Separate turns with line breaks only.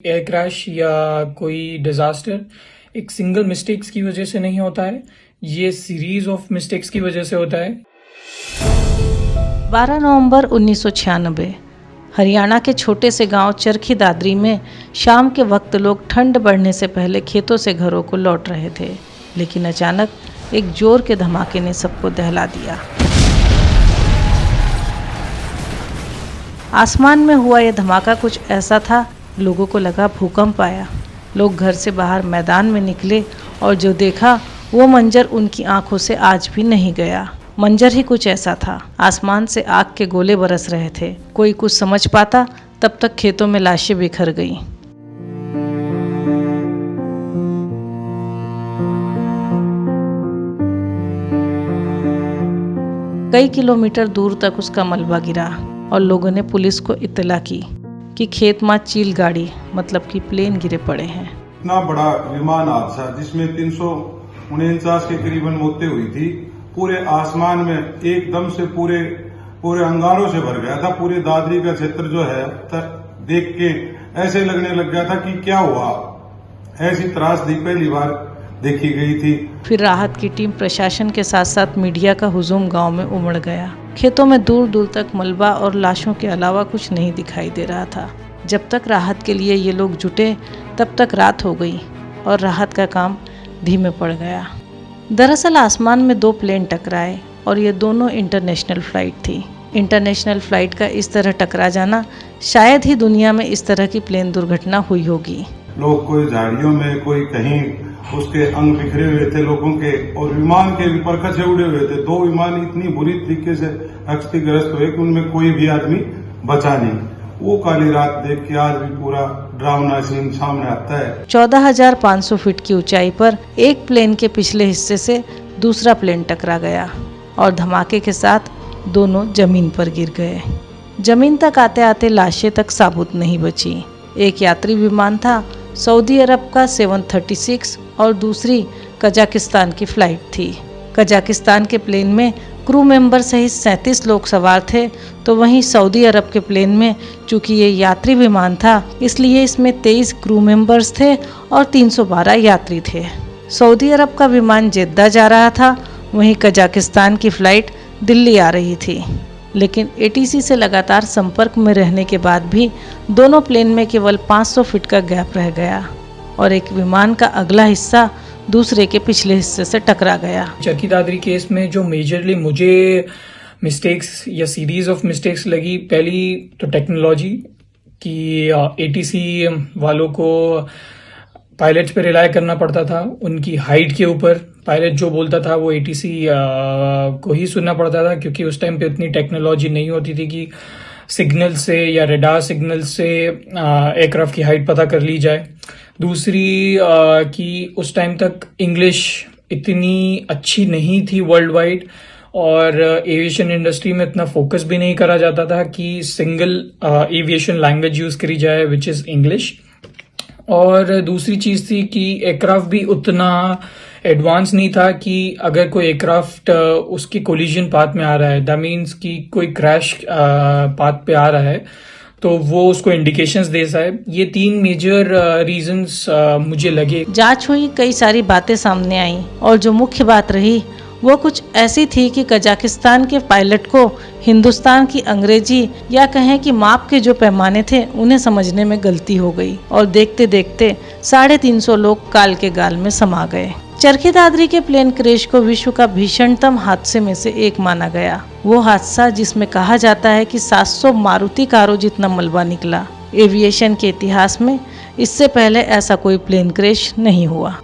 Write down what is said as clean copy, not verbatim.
Air crash या कोई disaster एक सिंगल मिस्टेक्स की वजह से नहीं होता है, ये सीरीज ऑफ मिस्टेक्स की वजह से होता है।
12 नवंबर 1996 हरियाणा के छोटे से गांव चरखी दादरी में शाम के वक्त लोग ठंड बढ़ने से पहले खेतों से घरों को लौट रहे थे, लेकिन अचानक एक जोर के धमाके ने सबको दहला दिया। आसमान में हुआ यह धमाका कुछ ऐसा था, लोगों को लगा भूकंप आया। लोग घर से बाहर मैदान में निकले और जो देखा वो मंजर उनकी आंखों से आज भी नहीं गया। मंजर ही कुछ ऐसा था, आसमान से आग के गोले बरस रहे थे। कोई कुछ समझ पाता तब तक खेतों में लाशें बिखर गईं। कई किलोमीटर दूर तक उसका मलबा गिरा और लोगों ने पुलिस को इत्तला की कि खेत में चील गाड़ी मतलब कि प्लेन गिरे पड़े हैं।
इतना बड़ा विमान हादसा जिसमें 349 के करीबन मौतें हुई थी, पूरे आसमान में एकदम से पूरे अंगारों से भर गया था। पूरे दादरी का क्षेत्र जो है देख के ऐसे लगने लग गया था कि क्या हुआ। ऐसी त्रासदी पहली बार देखी गई थी।
फिर राहत की टीम प्रशासन के साथ साथ मीडिया का हुजूम गांव में उमड़ गया। खेतों में दूर दूर तक मलबा और लाशों के अलावा कुछ नहीं दिखाई दे रहा था। जब तक राहत के लिए ये लोग जुटे तब तक रात हो गई और राहत का काम धीमे पड़ गया। दरअसल आसमान में 2 प्लेन टकराए और ये दोनों इंटरनेशनल फ्लाइट थी। इंटरनेशनल फ्लाइट का इस तरह टकरा जाना शायद ही दुनिया में इस तरह की प्लेन दुर्घटना हुई होगी।
लोग कोई झाड़ियों में, कोई कहीं, उसके अंग बिखरे हुए थे लोगों के, और विमान के भी परखचे उड़े हुए थे। 2 विमान इतनी बुरी तरीके से क्षतिग्रस्त हुए कि उनमें कोई भी आदमी बचा नहीं। वो काली रात देख के आज भी पूरा ड्रावना सीन सामने आता है।
14,500 फीट की ऊंचाई पर एक प्लेन के पिछले हिस्से से दूसरा प्लेन टकरा गया और धमाके के साथ दोनों जमीन पर गिर गए। जमीन तक आते आते लाशें तक साबुत नहीं बची। एक यात्री विमान था, सऊदी अरब का 736 और दूसरी कजाकिस्तान की फ्लाइट थी। कजाकिस्तान के प्लेन में क्रू मेंबर सहित 37 लोग सवार थे, तो वहीं सऊदी अरब के प्लेन में चूंकि ये यात्री विमान था इसलिए इसमें 23 क्रू मेंबर्स थे और 312 यात्री थे। सऊदी अरब का विमान जेद्दा जा रहा था, वहीं कजाकिस्तान की फ्लाइट दिल्ली आ रही थी। लेकिन एटीसी से लगातार संपर्क में रहने के बाद भी दोनों प्लेन में केवल 500 फीट का गैप रह गया और एक विमान का अगला हिस्सा दूसरे के पिछले हिस्से से टकरा गया।
चरखी दादरी केस में जो मेजरली मुझे मिस्टेक्स या सीरीज ऑफ मिस्टेक्स लगी, पहली तो टेक्नोलॉजी कि एटीसी वालों को पायलट्स पे रिलाय करना पड़ता था। उनकी हाइट के ऊपर पायलट जो बोलता था वो एटीसी को ही सुनना पड़ता था, क्योंकि उस टाइम पे उतनी टेक्नोलॉजी नहीं होती थी कि सिग्नल से या रेडार सिग्नल से एयरक्राफ्ट की हाइट पता कर ली जाए। दूसरी कि उस टाइम तक इंग्लिश इतनी अच्छी नहीं थी वर्ल्ड वाइड, और एविएशन इंडस्ट्री में इतना फोकस भी नहीं करा जाता था कि सिंगल एविएशन लैंग्वेज यूज करी जाए विच इज इंग्लिश। और दूसरी चीज थी कि एयरक्राफ्ट भी उतना एडवांस नहीं था कि अगर कोई एयरक्राफ्ट उसकी कोलिजन पाथ में आ रहा है, दैट मीन्स कि कोई क्रैश पाथ पे आ रहा है, तो वो उसको इंडिकेशंस दे साहब। ये 3 मेजर रीजंस मुझे लगे।
जांच हुई, कई सारी बातें सामने आई और जो मुख्य बात रही वो कुछ ऐसी थी कि कजाकिस्तान के पायलट को हिंदुस्तान की अंग्रेजी या कहें कि माप के जो पैमाने थे उन्हें समझने में गलती हो गई और देखते देखते 350 लोग काल के गाल में समा गए। चरखी दादरी के प्लेन क्रैश को विश्व का भीषणतम हादसे में से एक माना गया। वो हादसा जिसमें कहा जाता है कि 700 मारुति कारों जितना मलबा निकला। एविएशन के इतिहास में इससे पहले ऐसा कोई प्लेन क्रैश नहीं हुआ।